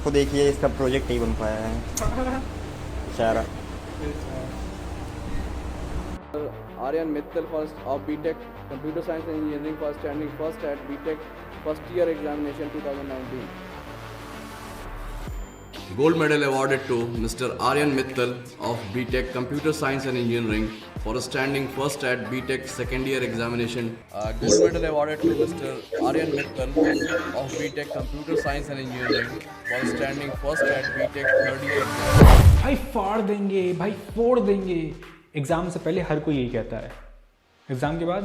इसको देखिए, इसका प्रोजेक्ट नहीं बन पाया है बेचारा। Aryan Mittal first of BTech Computer Science and Engineering for standing first at BTech first year examination 2019. Gold medal awarded to Mr. Aryan Mittal of BTech Computer Science and Engineering for standing first at BTech second year examination. Gold medal awarded to Mr. Aryan Mittal of BTech Computer Science and Engineering for standing first at BTech third year examination. भाई फाड़ देंगे, भाई फोड़ देंगे। Exam से पहले हर कोई यही कहता है, एग्ज़ाम के बाद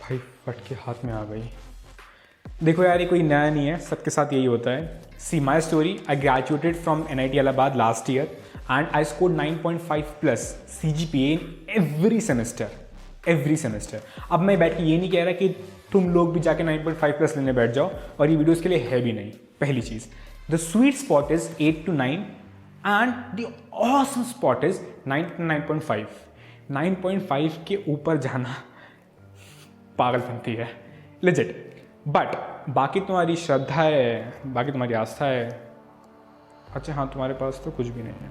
भाई फट के हाथ में आ गई। देखो यार, ये कोई नया नहीं है, सबके साथ यही होता है। See my story, I graduated from NIT Allahabad last year and I scored 9.5 plus CGPA in every semester. अब मैं बैठ के ये नहीं कह रहा कि तुम लोग भी जाके 9.5 प्लस लेने बैठ जाओ, और ये वीडियोस के लिए है भी नहीं। पहली चीज़, the sweet spot is 8 to 9 and the awesome spot is 9 to 9.5। 9.5 के ऊपर जाना पागलपंती है, लेजिट। बट बाकी तुम्हारी श्रद्धा है, बाकी तुम्हारी आस्था है। अच्छा हाँ, तुम्हारे पास तो कुछ भी नहीं है।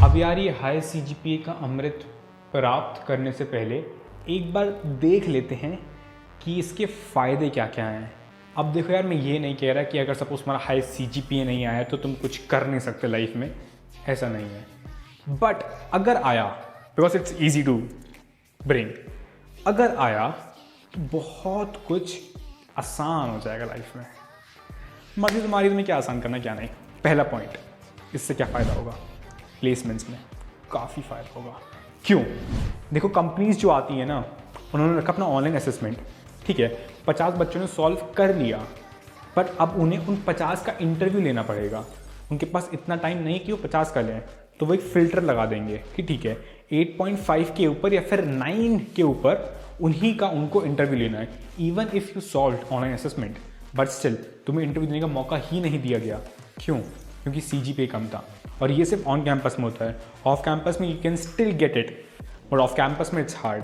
अब यार, ये हाई CGPA का अमृत प्राप्त करने से पहले एक बार देख लेते हैं कि इसके फ़ायदे क्या क्या हैं। अब देखो यार, मैं ये नहीं कह रहा कि अगर सपोज तुम्हारा हाई CGPA नहीं आया तो तुम कुछ कर नहीं सकते लाइफ में, ऐसा नहीं है। बट अगर आया, because it's easy to bring, अगर आया तो बहुत कुछ आसान हो जाएगा लाइफ में। मर्जी तुम्हारी, तुम्हें क्या आसान करना क्या नहीं। पहला पॉइंट, इससे क्या फ़ायदा होगा? प्लेसमेंट्स में काफ़ी फ़ायदा होगा। क्यों? देखो, कंपनीज जो आती हैं ना, उन्होंने रखा अपना ऑनलाइन असेसमेंट, ठीक है, 50 बच्चों ने सॉल्व कर लिया, बट अब उन्हें उन 50 का इंटरव्यू लेना पड़ेगा। उनके पास इतना टाइम नहीं कि वो 50 का लें, तो वो एक फ़िल्टर लगा देंगे कि ठीक है, 8.5 के ऊपर या फिर 9 के ऊपर उन्हीं का उनको इंटरव्यू लेना है। Even if you solve online assessment, but still तुम्हें इंटरव्यू देने का मौका ही नहीं दिया गया। क्यों? क्योंकि CGPA कम था। और ये सिर्फ ऑन कैंपस में होता है। ऑफ कैंपस में you can still get it, but off campus में it's hard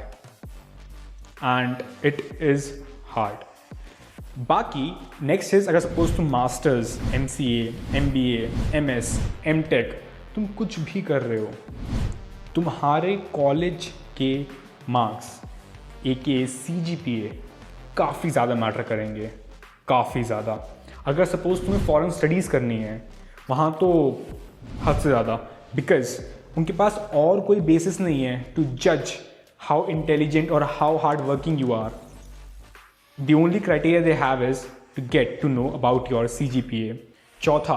and it is hard. बाकी नेक्स्ट इज, अगर सपोज तुम masters, MCA, MBA, MS, MTech, तुम कुछ भी कर रहे हो, तुम्हारे कॉलेज के मार्क्स AKA CGPA काफ़ी ज़्यादा मैटर करेंगे, काफ़ी ज़्यादा। अगर सपोज तुम्हें फॉरेन स्टडीज़ करनी है, वहाँ तो हद से ज़्यादा, बिकॉज उनके पास और कोई बेसिस नहीं है टू जज हाउ इंटेलिजेंट और how hard working you are. The only criteria they have is to get to know about your CGPA. चौथा,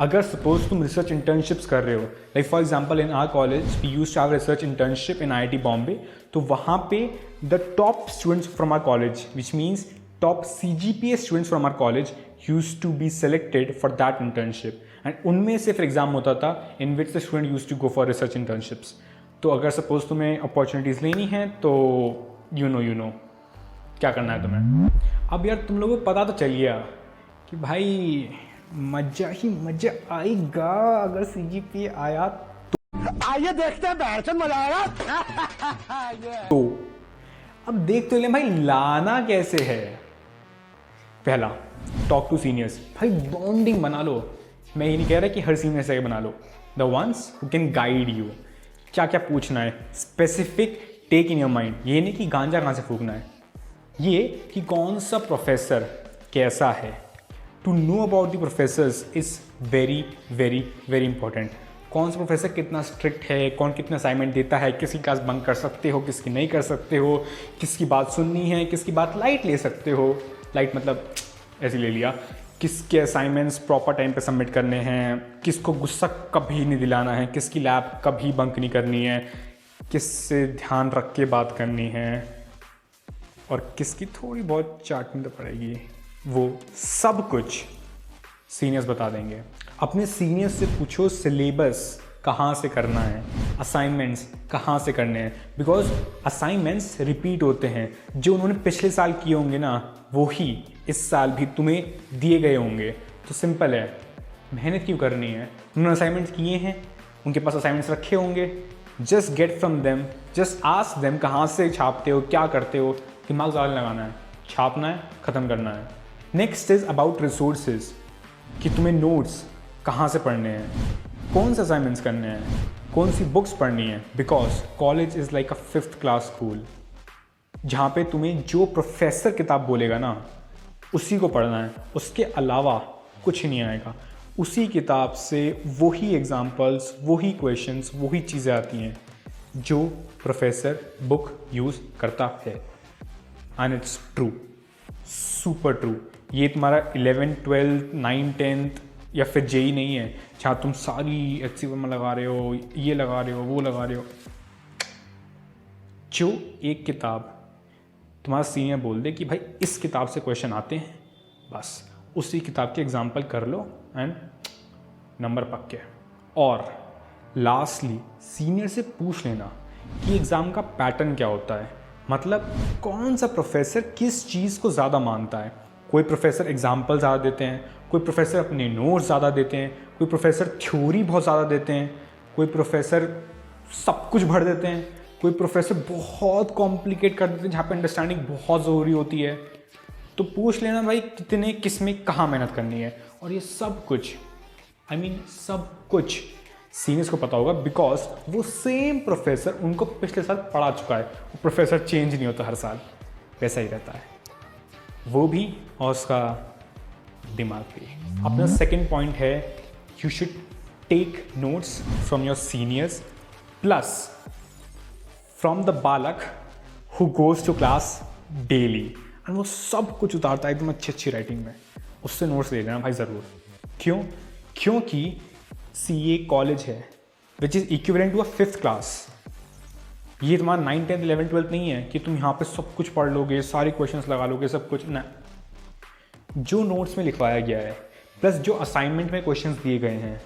अगर सपोज तुम रिसर्च इंटर्नशिप्स कर रहे हो, like for example in our college we used to have research internship in IIT Bombay, तो वहाँ पे the top students from our college, which means top CGPA students from our college used to be selected for that internship, and उनमें से फिर exam होता था in which the student used to go for research internships. तो अगर suppose तुम्हें opportunities लेनी है तो यू नो क्या करना है तुम्हें। अब यार, तुम लोगों को पता तो चल गया कि भाई मजा ही मजा आएगा अगर CGPA आया तो। आइए देखते हैं बैठन मजा आएगा। तो अब देख तो ले भाई, लाना कैसे है। पहला, टॉक टू सीनियर्स। भाई बॉन्डिंग बना लो। मैं ये नहीं कह रहा कि हर सीनियर से बना लो, the ones who can guide you. क्या क्या पूछना है, specific take in your mind. ये नहीं कि गांजा कहाँ से फूकना है, ये कि कौन सा प्रोफेसर कैसा है। To know about the professors is very very very important. कौन सा प्रोफेसर कितना स्ट्रिक्ट है, कौन कितना असाइनमेंट देता है, किसकी क्लास बंक कर सकते हो, किसकी नहीं कर सकते हो, किसकी बात सुननी है, किसकी बात लाइट ले सकते हो। लाइट मतलब ऐसे ले लिया, किसके असाइनमेंट्स प्रॉपर टाइम पे सबमिट करने हैं, किसको गुस्सा कभी नहीं दिलाना है, किसकी लैब कभी बंक नहीं करनी है, किससे ध्यान रख के बात करनी है, और किसकी थोड़ी बहुत चाटनी तो पड़ेगी। वो सब कुछ सीनियर्स बता देंगे। अपने सीनियर्स से पूछो सिलेबस कहाँ से करना है, असाइनमेंट्स कहाँ से करने हैं, बिकॉज असाइनमेंट्स रिपीट होते हैं। जो उन्होंने पिछले साल किए होंगे ना, वो ही इस साल भी तुम्हें दिए गए होंगे। तो सिंपल है, मेहनत क्यों करनी है। उन्होंने असाइनमेंट्स किए हैं, उनके पास असाइनमेंट्स रखे होंगे, just get from them, just ask them कहाँ से छापते हो, क्या करते हो। दिमाग ज़्यादा लगाना है, छापना है, ख़त्म करना है। नेक्स्ट इज अबाउट रिसोर्सेज, कि तुम्हें नोट्स कहाँ से पढ़ने हैं, कौन से असाइनमेंट्स करने हैं, कौन सी बुक्स पढ़नी है, because college is like a 5th class school, जहाँ पे तुम्हें जो प्रोफेसर किताब बोलेगा ना उसी को पढ़ना है, उसके अलावा कुछ नहीं आएगा। उसी किताब से वही एग्जाम्पल्स, वही क्वेश्चंस, वही चीज़ें आती हैं जो प्रोफेसर बुक यूज़ करता है। And it's true, super true. ये तुम्हारा 11th 12th 9th 10th या फिर जेई नहीं है जहाँ तुम सारी HCM में लगा रहे हो, ये लगा रहे हो, वो लगा रहे हो। जो एक किताब तुम्हारा सीनियर बोल दे कि भाई इस किताब से क्वेश्चन आते हैं, बस उसी किताब के एग्जाम्पल कर लो एंड नंबर पक्के। और लास्टली सीनियर से पूछ लेना कि एग्ज़ाम का पैटर्न क्या होता है, मतलब कौन सा प्रोफेसर किस चीज़ को ज़्यादा मानता है। कोई प्रोफेसर एग्जाम्पल ज़्यादा देते हैं, कोई प्रोफेसर अपने नोट्स ज़्यादा देते हैं, कोई प्रोफेसर थ्योरी बहुत ज़्यादा देते हैं, कोई प्रोफेसर सब कुछ भर देते हैं, कोई प्रोफेसर बहुत कॉम्प्लिकेट कर देते हैं जहाँ पे अंडरस्टैंडिंग बहुत ज़रूरी होती है। तो पूछ लेना भाई कितने किस में कहाँ मेहनत करनी है। और ये सब कुछ सब कुछ सीनियर्स को पता होगा, बिकॉज वो सेम प्रोफेसर उनको पिछले साल पढ़ा चुका है। वो प्रोफेसर चेंज नहीं होता हर साल, वैसा ही रहता है वो भी और उसका दिमाग भी। अपना सेकेंड पॉइंट है, you should take notes from your seniors plus from the बालक who goes to class daily. And वो सब कुछ उतारता है एकदम अच्छी राइटिंग में, उससे नोट्स ले लेना भाई ज़रूर। क्यों? क्योंकि CA कॉलेज है which is equivalent to a 5th class. ये तुम्हारा 9th 10th 11th 12th नहीं है कि तुम यहाँ पे सब कुछ पढ़ लोगे, सारे क्वेश्चंस लगा लोगे, सब कुछ ना। जो नोट्स में लिखवाया गया है प्लस जो असाइनमेंट में क्वेश्चंस दिए गए हैं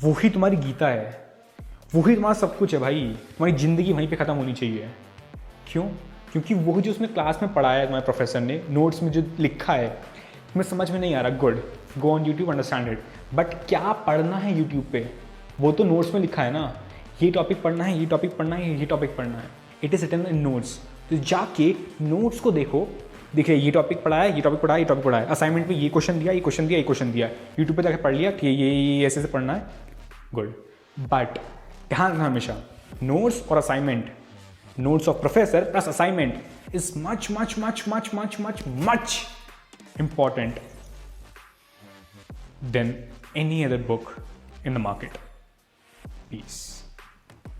वही तुम्हारी गीता है, वही तुम्हारा सब कुछ है भाई। तुम्हारी ज़िंदगी वहीं पे ख़त्म होनी चाहिए। क्यों? क्योंकि वो जो उसने क्लास में पढ़ाया है तुम्हारे प्रोफेसर ने, नोट्स में जो लिखा है तुम्हें समझ में नहीं आ रहा, good, go on YouTube, understand it. But क्या पढ़ना है यूट्यूब पे, वो तो नोट्स में लिखा है ना, ये टॉपिक पढ़ना है, ये टॉपिक पढ़ना है, ये टॉपिक पढ़ना है। It is written in notes. तो जाके नोट्स को देखो, देखिए ये टॉपिक पढ़ा है, ये टॉपिक पढ़ा है, ये टॉपिक पढ़ा है, असाइनमेंट में ये क्वेश्चन दिया, ये क्वेश्चन दिया, ये क्वेश्चन दिया, यूट्यूब पे जाके पढ़ लिया कि ये ऐसे पढ़ना है, गुड। बट ध्यान रखना हमेशा, नोट्स और assignment, notes of professor plus assignment is much much much much much much much important than any other book in the market. Peace.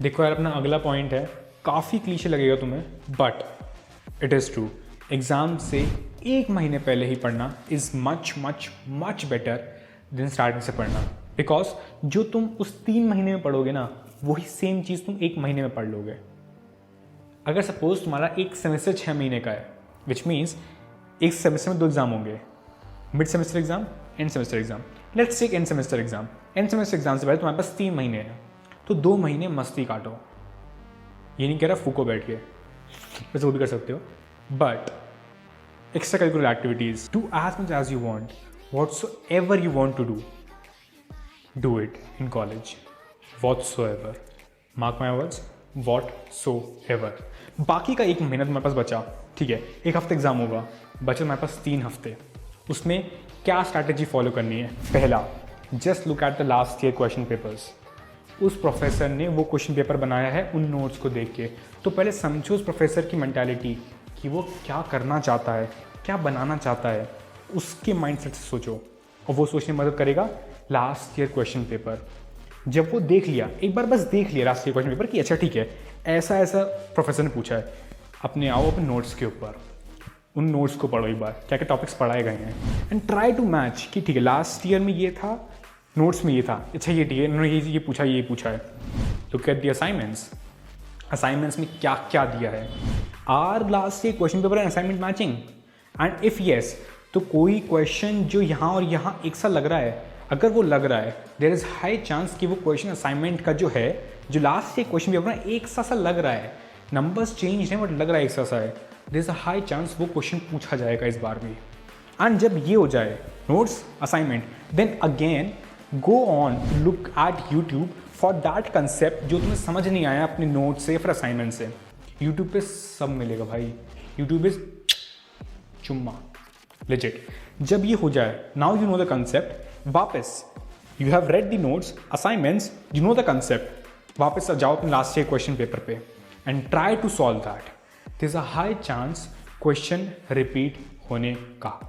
देखो यार, अपना अगला पॉइंट है, काफ़ी क्लीशे लगेगा तुम्हें but it is true. Exam से 1 महीने पहले ही पढ़ना is much much much better than starting से पढ़ना, बिकॉज जो तुम उस 3 महीने में पढ़ोगे ना वही सेम चीज़ तुम 1 महीने में पढ़ लोगे। अगर सपोज तुम्हारा एक सेमेस्टर 6 महीने का है, विच मीन्स एक सेमेस्टर में 2 एग्जाम होंगे, mid semester exam, end semester exam. Let's take end semester exam. End semester exam से पहले तुम्हारे पास 3 महीने हैं, तो 2 महीने मस्ती काटो। ये नहीं कह रहा फूको बैठ के, वैसे वो भी कर सकते हो, but extra curricular activities, do as much as you want, whatsoever you want to do it in college, whatsoever, mark my words, whatsoever। बाकी का 1 महीना तुम्हारे पास बचा, ठीक है, 1 हफ्ते एग्जाम होगा, बचे तुम्हारे पास 3 हफ्ते। उसमें क्या स्ट्रैटेजी फॉलो करनी है? पहला, just look at the last year question papers. उस प्रोफेसर ने वो क्वेश्चन पेपर बनाया है उन नोट्स को देख के, तो पहले समझो उस प्रोफेसर की मेंटालिटी कि वो क्या करना चाहता है, क्या बनाना चाहता है, उसके माइंडसेट से सोचो, और वो सोचने में मदद करेगा लास्ट ईयर क्वेश्चन पेपर। जब वो देख लिया, एक बार बस देख लिया लास्ट ईयर क्वेश्चन पेपर कि अच्छा ठीक है, ऐसा ऐसा प्रोफेसर ने पूछा है, अपने आओ अपने नोट्स के ऊपर, उन नोट्स को पढ़ो एक बार, क्या क्या टॉपिक्स पढ़ाए गए हैं, एंड ट्राई टू मैच कि ठीक है लास्ट ईयर में ये था, नोट्स में ये था, अच्छा ये ठीक है, इन्होंने ये पूछा है। लुक एट द असाइनमेंट्स में क्या क्या दिया है, are last year question paper and assignment matching, and if yes तो कोई क्वेश्चन जो यहाँ और यहाँ एक सा लग रहा है, अगर वो लग रहा है देयर इज़ हाई चांस कि वो क्वेश्चन असाइनमेंट का जो है, जो लास्ट ईयर क्वेश्चन पेपर में एक सा लग रहा है, नंबर्स चेंज हैं बट लग रहा है एक सा है, there is a high chance वो क्वेश्चन पूछा जाएगा इस बार भी। एंड जब ये हो जाए notes assignment, then again go on look at YouTube for that concept जो तुम्हें समझ नहीं आया अपने नोट से या फिर असाइनमेंट से। यूट्यूब पे सब मिलेगा भाई, यूट्यूब इज चुम्मा, लेजिट। जब ये हो जाए, now you know the concept, वापस you have read the notes, assignments, you know the concept, वापस जाओ अपने लास्ट ईयर क्वेश्चन पेपर पे and try to solve that. There is a high chance question repeat होने का।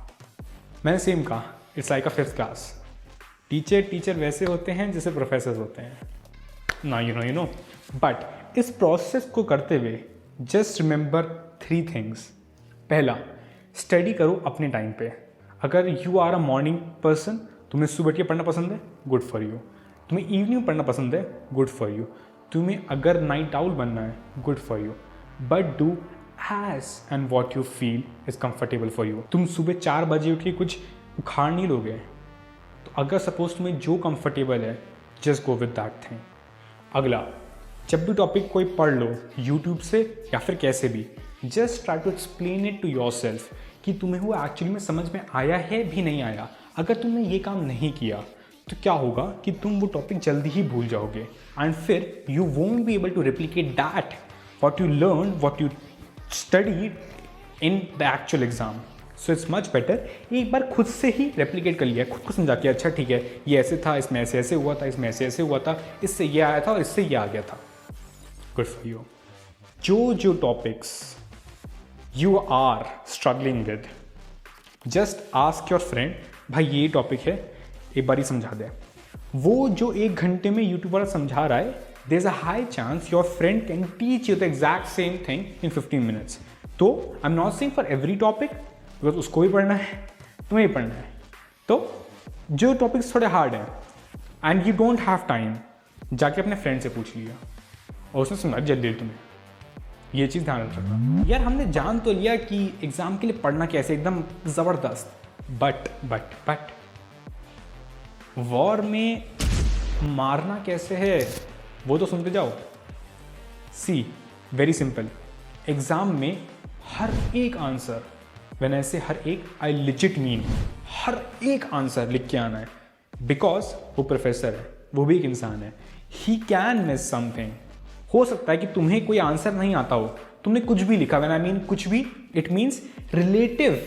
मैंने same कहा, it's like a 5th class. Teacher वैसे होते हैं जैसे प्रोफेसर होते हैं ना, यू नो। बट इस प्रोसेस को करते हुए जस्ट रिमेंबर 3 थिंग्स। पहला, स्टडी करो अपने टाइम पे। अगर you are a morning person, तुम्हें सुबह उठ के पढ़ना पसंद है, गुड फॉर यू। तुम्हें इवनिंग पढ़ना पसंद है, गुड फॉर यू। तुम्हें अगर नाइट आउल बनना है, good for you. But do as and what you feel is comfortable for you. तुम सुबह 4 बजे उठ के कुछ उखाड़ नहीं लोगे, तो अगर सपोज तुम्हें जो कंफर्टेबल है, just go with that thing. अगला, जब भी टॉपिक कोई पढ़ लो यूट्यूब से या फिर कैसे भी, just try to explain it to yourself कि तुम्हें वो एक्चुअली में समझ में आया है भी नहीं आया। अगर तुमने ये काम नहीं किया तो क्या होगा कि तुम वो टॉपिक जल्दी ही भूल जाओगे एंड फिर you won't be able to replicate that what you learn, what you studied in the actual exam. So it's much better एक बार खुद से ही रेप्लिकेट कर लिया, खुद को समझा के, अच्छा ठीक है ये ऐसे था, इसमें ऐसे ऐसे हुआ था, इसमें ऐसे ऐसे हुआ था, इससे ये आया था और इससे ये आ गया था। Good for you. जो topics you are struggling with, just ask your friend, भाई ये टॉपिक है, एक बार ही समझा दे। वो जो 1 घंटे में यूट्यूब वाला समझा रहा है, there is a high chance your friend can teach you the exact same thing in 15 minutes. तो I am not saying for every topic, because उसको भी पढ़ना है, तुम्हें भी पढ़ना है। तो जो टॉपिक्स थोड़े हार्ड हैं and you don't have time, जाके अपने फ्रेंड से पूछ लिया और उसने समझा जल्दी तुम्हें। ये चीज़ ध्यान रखना। यार हमने जान तो लिया कि एग्ज़ाम के लिए पढ़ना कैसे, एकदम ज़बरदस्त, बट वॉर में मारना कैसे है वो तो सुनते जाओ। सी, वेरी सिंपल, एग्ज़ाम में हर एक आंसर, व्हेन आई से हर एक, आई लिजिट मीन हर एक आंसर लिख के आना है, बिकॉज वो प्रोफेसर है, वो भी एक इंसान है, ही कैन मिस समथिंग। हो सकता है कि तुम्हें कोई आंसर नहीं आता हो, तुमने कुछ भी लिखा, व्हेन आई मीन कुछ भी, it means relative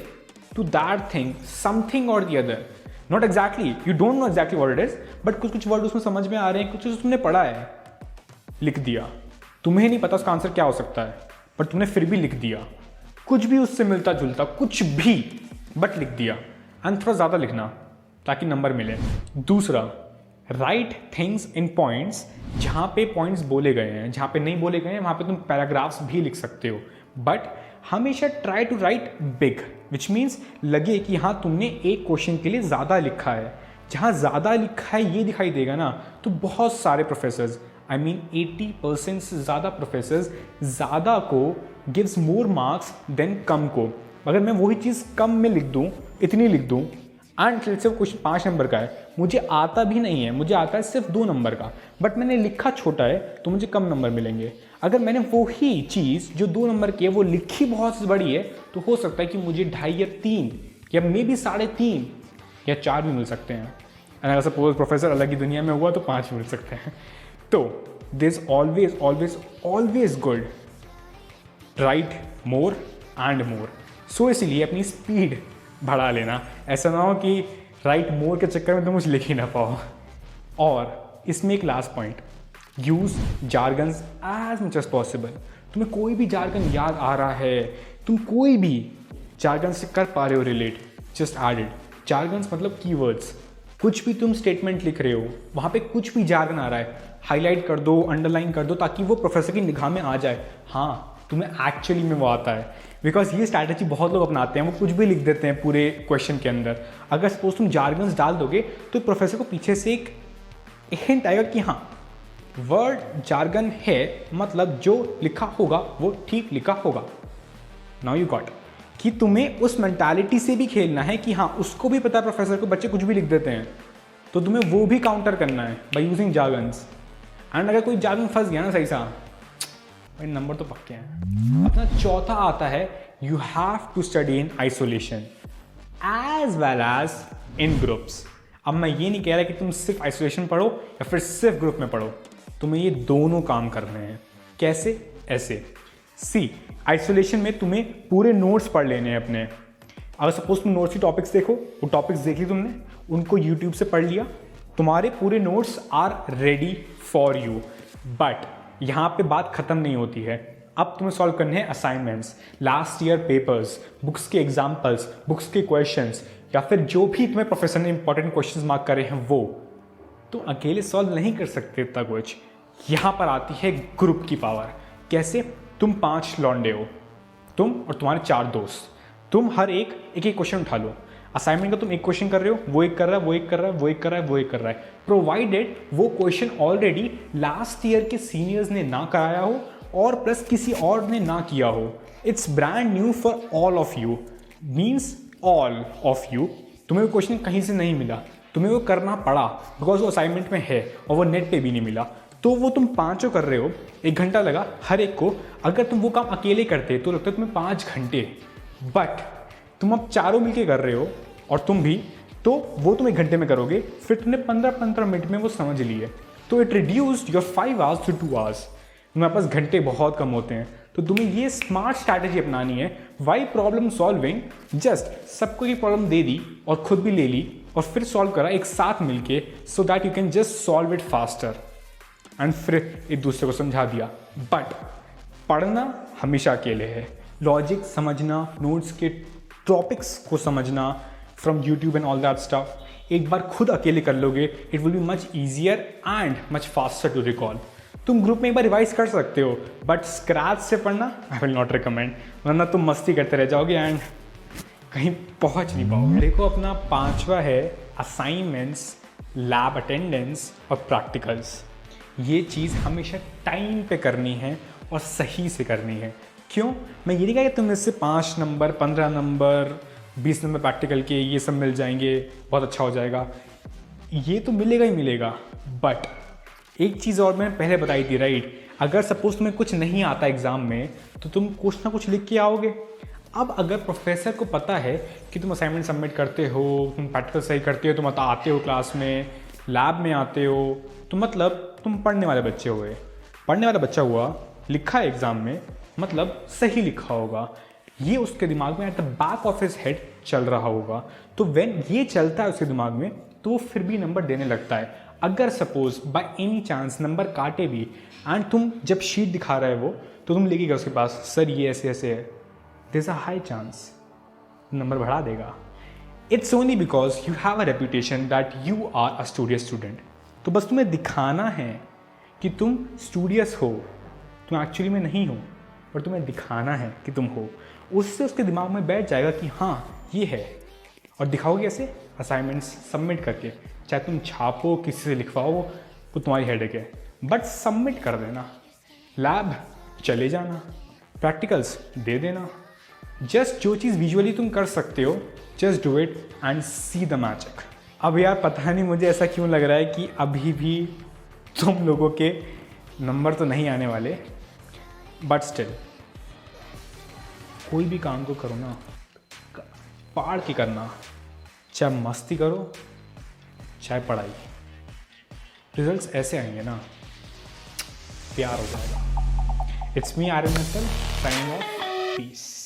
to that thing, something और the other, not exactly, you don't know exactly what it is, but कुछ वर्ड उसमें समझ में आ रहे हैं, कुछ तुमने पढ़ा है, लिख दिया। तुम्हें नहीं पता उसका आंसर क्या हो सकता है, बट तुमने फिर भी लिख दिया, कुछ भी उससे मिलता जुलता, कुछ भी, बट लिख दिया। एंड थोड़ा ज़्यादा लिखना ताकि नंबर मिले। दूसरा, राइट थिंग्स इन पॉइंट्स, जहाँ पे पॉइंट्स बोले गए हैं, जहाँ पे नहीं बोले गए हैं वहाँ पे तुम पैराग्राफ्स भी लिख सकते हो, बट हमेशा try to write big, which means लगे कि हाँ तुमने एक क्वेश्चन के लिए ज़्यादा लिखा है। जहाँ ज़्यादा लिखा है ये दिखाई देगा ना, तो बहुत सारे प्रोफेसर्स, आई मीन 80% से ज़्यादा प्रोफेसर्स ज़्यादा को गिव्स मोर मार्क्स देन कम को। अगर मैं वही चीज़ कम में लिख दूँ, इतनी लिख दूँ, एंड से क्वेश्चन 5 नंबर का है, मुझे आता भी नहीं है, मुझे आता है सिर्फ 2 नंबर का, बट मैंने लिखा छोटा है तो मुझे कम नंबर मिलेंगे। अगर मैंने वही चीज़ जो 2 नंबर की है वो लिखी बहुत बड़ी है, तो हो सकता है कि मुझे 2.5 या 3 या मे बी 3.5 या 4 भी मिल सकते हैं। एंड अगर सपोज प्रोफेसर अलग ही दुनिया में हुआ तो 5 मिल सकते हैं। तो this always good write more and more. So इसलिए अपनी स्पीड बढ़ा लेना, ऐसा ना हो कि राइट मोर के चक्कर में तुम कुछ लिख ही ना पाओ। और इसमें एक last point, use jargons as much as possible. तुम्हें कोई भी जार्गन याद आ रहा है, तुम कोई भी जार्गन से कर पा रहे हो relate, just add it. Jargons मतलब कीवर्ड्स, कुछ भी तुम स्टेटमेंट लिख रहे हो, वहाँ पे कुछ भी जार्गन आ रहा है, हाईलाइट कर दो, अंडरलाइन कर दो, ताकि वो प्रोफेसर की निगाह में आ जाए, हाँ तुम्हें एक्चुअली में वो आता है। बिकॉज ये स्ट्रैटेजी बहुत लोग अपनाते हैं, वो कुछ भी लिख देते हैं पूरे क्वेश्चन के अंदर। अगर सपोज तुम जार्गन्स डाल दोगे तो प्रोफेसर को पीछे से एक हिंट आएगा कि हाँ वर्ड जार्गन है, मतलब जो लिखा होगा वो ठीक लिखा होगा। नाउ यू गॉट कि तुम्हें उस मेंटालिटी से भी खेलना है कि हाँ उसको भी पता है प्रोफेसर को बच्चे कुछ भी लिख देते हैं, तो तुम्हें वो भी काउंटर करना है बाय यूजिंग जार्गन्स। एंड अगर कोई जार्गन फंस गया ना सही सा, भाई नंबर तो पक्के हैं। अपना चौथा आता है, you have to study in isolation as well as in groups. अब मैं ये नहीं कह रहा कि तुम सिर्फ आइसोलेशन पढ़ो या फिर सिर्फ ग्रुप में पढ़ो, तुम्हें ये दोनों काम करने हैं। कैसे? ऐसे सी, आइसोलेशन में तुम्हें पूरे नोट्स पढ़ लेने हैं अपने, अगर सपोज तुम नोट्स की टॉपिक्स देखो, वो टॉपिक्स देख ली तुमने, उनको यूट्यूब से पढ़ लिया, तुम्हारे पूरे notes are ready for you. But यहाँ पे बात ख़त्म नहीं होती है। अब तुम्हें सॉल्व करने हैं assignments, last year papers, books के एग्जाम्पल्स, बुक्स के क्वेश्चंस, या फिर जो भी तुम्हें प्रोफेसर ने इंपॉर्टेंट क्वेश्चंस मार्क करे हैं वो तुम अकेले सॉल्व नहीं कर सकते इतना कुछ। यहाँ पर आती है ग्रुप की पावर। कैसे? तुम 5 लौंडे हो, तुम और तुम्हारे 4 दोस्त, तुम हर एक एक क्वेश्चन उठा लो। असाइनमेंट का तुम एक क्वेश्चन कर रहे हो, वो एक कर रहा है, वो एक कर रहा है, वो एक कर रहा है, वो एक कर रहा है, प्रोवाइडेड वो क्वेश्चन ऑलरेडी लास्ट ईयर के सीनियर्स ने ना कराया हो और प्लस किसी और ने ना किया हो। It's brand new for all of you, means all of you. तुम्हें वो क्वेश्चन कहीं से नहीं मिला, तुम्हें वो करना पड़ा बिकॉज वो असाइनमेंट में है और वो नेट पे भी नहीं मिला। तो वो तुम 5 कर रहे हो, 1 घंटा लगा हर एक को। अगर तुम वो काम अकेले करते तो लगता है तुम्हें 5 घंटे, बट तुम अब चारों मिलके कर रहे हो और तुम भी, तो वो तुम 1 घंटे में करोगे, फिर तुमने 15-15 मिनट में वो समझ लिए। तो it reduced your 5 hours to 2 hours. तुम्हारे पास घंटे बहुत कम होते हैं, तो तुम्हें ये स्मार्ट स्ट्रैटेजी अपनानी है। Y problem solving? जस्ट सबको ये प्रॉब्लम दे दी और खुद भी ले ली और फिर सॉल्व करा एक साथ मिलके, so that you can just solve it faster and फिर एक दूसरे को समझा दिया। बट पढ़ना हमेशा अकेले है, लॉजिक समझना, नोट्स के टॉपिक्स को समझना from YouTube and all that stuff, एक बार खुद अकेले कर लोगे, it will be much easier and much faster to recall. तुम ग्रुप में एक बार रिवाइज कर सकते हो, बट स्क्रैच से पढ़ना आई विल नॉट रिकमेंड, वरना तुम मस्ती करते रह जाओगे एंड कहीं पहुंच नहीं पाओगे। देखो अपना 5वां है असाइनमेंट्स, लैब अटेंडेंस और प्रैक्टिकल्स। ये चीज़ हमेशा टाइम पे करनी है और सही से करनी है। क्यों? मैं ये नहीं कहा कि तुम इससे 5 नंबर, 15 नंबर, 20 नंबर प्रैक्टिकल के ये सब मिल जाएंगे, बहुत अच्छा हो जाएगा। ये तो मिलेगा ही मिलेगा, बट एक चीज़ और मैंने पहले बताई थी, राइट? अगर सपोज तुम्हें कुछ नहीं आता एग्ज़ाम में तो तुम कुछ ना कुछ लिख के आओगे। अब अगर प्रोफेसर को पता है कि तुम असाइनमेंट सबमिट करते हो, तुम प्रैक्टिकल सही करते हो, तुम आते हो क्लास में, लैब में आते हो, तो मतलब तुम पढ़ने वाले बच्चे हुए। पढ़ने वाला बच्चा हुआ, लिखा है एग्ज़ाम में, मतलब सही लिखा होगा। ये उसके दिमाग में at the back of his head चल रहा होगा। तो व्हेन ये चलता है उसके दिमाग में, तो फिर भी नंबर देने लगता है। अगर suppose by any chance number काटे भी एंड तुम जब शीट दिखा रहे हो तो तुम लेके गए उसके पास, सर ये ऐसे ऐसे है, there is a high chance number बढ़ा देगा। It's only because you have a reputation that you are a studious student. तो बस तुम्हें दिखाना है कि तुम स्टूडियस हो, तुम एक्चुअली में नहीं हो, पर तुम्हें दिखाना है कि तुम हो। उससे उसके दिमाग में बैठ जाएगा कि हाँ ये है। और दिखाओगे ऐसे असाइनमेंट्स सबमिट करके, चाहे तुम छापो, किसी से लिखवाओ, वो तुम्हारी हेडेक है, बट सबमिट कर देना। लैब चले जाना, प्रैक्टिकल्स दे देना। जस्ट जो चीज़ विजुअली तुम कर सकते हो, just do it and see the magic. अब यार पता नहीं मुझे ऐसा क्यों लग रहा है कि अभी भी तुम लोगों के नंबर तो नहीं आने वाले, बट स्टिल कोई भी काम को करो ना, पाड़ के करना, चाहे मस्ती करो चाहे पढ़ाई, रिजल्ट्स ऐसे आएंगे ना, प्यार हो जाएगा। It's me Aryan Mittal, signing off, piece.